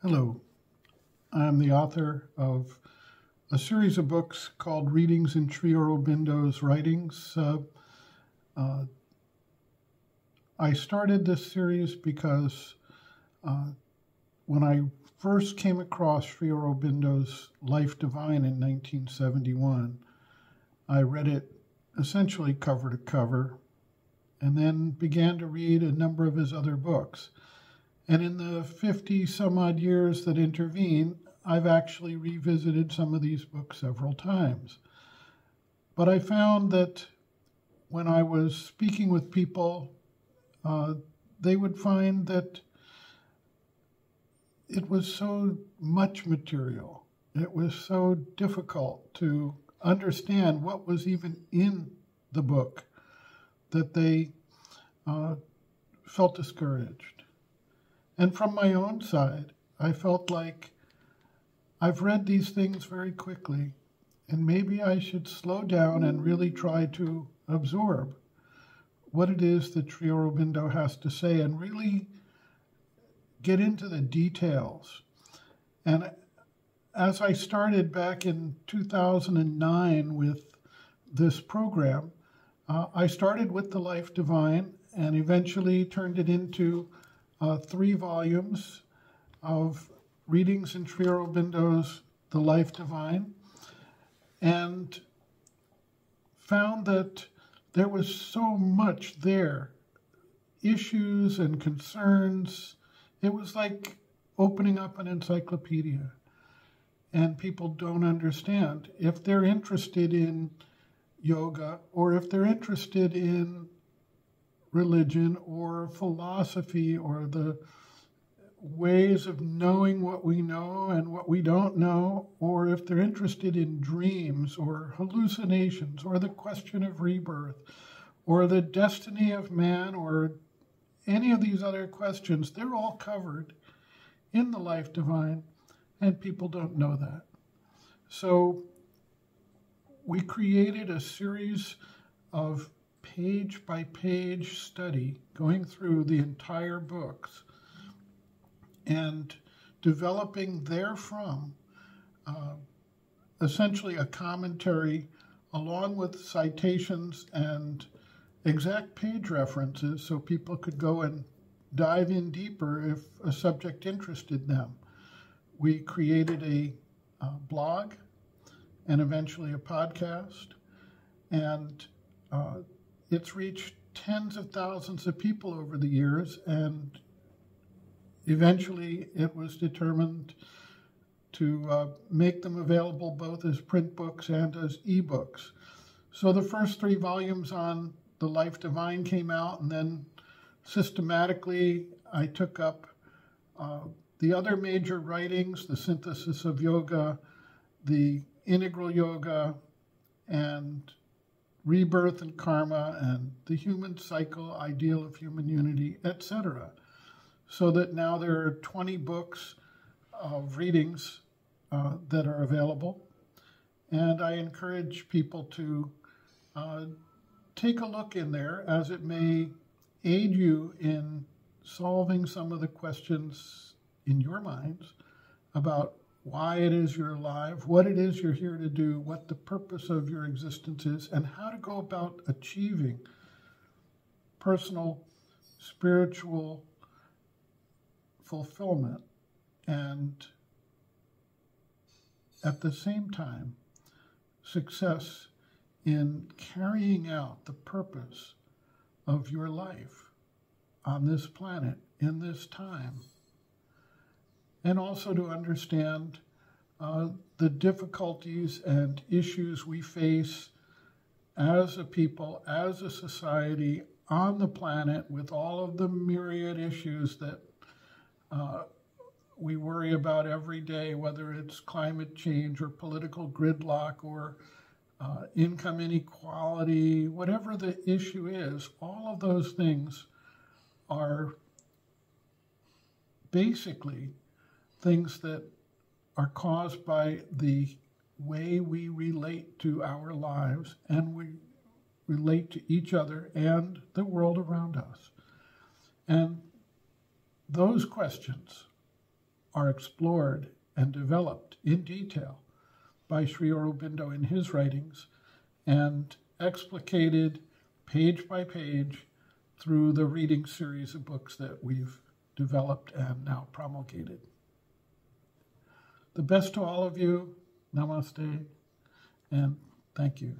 Hello, I'm the author of a series of books called Readings in Sri Aurobindo's Writings. I started this series because when I first came across Sri Aurobindo's Life Divine in 1971, I read it essentially cover to cover and then began to read a number of his other books. And in the 50 some odd years that intervene, I've actually revisited some of these books several times. But I found that when I was speaking with people, they would find that it was so much material. It was so difficult to understand what was even in the book that they felt discouraged. And from my own side, I felt like I've read these things very quickly, and maybe I should slow down and really try to absorb what it is that Sri Aurobindo has to say and really get into the details. And as I started back in 2009 with this program, I started with the Life Divine and eventually turned it into 3 volumes of readings in Sri Aurobindo's The Life Divine, and found that there was so much there, issues and concerns. It was like opening up an encyclopedia, and people don't understand. If they're interested in yoga, or if they're interested in religion or philosophy or the ways of knowing what we know and what we don't know, or if they're interested in dreams or hallucinations or the question of rebirth or the destiny of man or any of these other questions, they're all covered in the Life Divine, and people don't know that. So we created a series of page-by-page study going through the entire books and developing therefrom essentially a commentary along with citations and exact page references so people could go and dive in deeper if a subject interested them. We created a blog and eventually a podcast, and it's reached tens of thousands of people over the years, and eventually it was determined to make them available both as print books and as ebooks. So the first 3 volumes on the Life Divine came out, and then systematically I took up the other major writings, the Synthesis of Yoga, the Integral Yoga, and Rebirth and Karma, and the Human Cycle, Ideal of Human Unity, etc. So that now there are 20 books of readings that are available. And I encourage people to take a look in there, as it may aid you in solving some of the questions in your minds about why it is you're alive, what it is you're here to do, what the purpose of your existence is, and how to go about achieving personal, spiritual fulfillment, and at the same time, success in carrying out the purpose of your life on this planet, in this time. And also to understand the difficulties and issues we face as a people, as a society, on the planet, with all of the myriad issues that we worry about every day, whether it's climate change or political gridlock or income inequality, whatever the issue is. All of those things are basically things that are caused by the way we relate to our lives and we relate to each other and the world around us. And those questions are explored and developed in detail by Sri Aurobindo in his writings and explicated page by page through the reading series of books that we've developed and now promulgated. The best to all of you. Namaste, and thank you.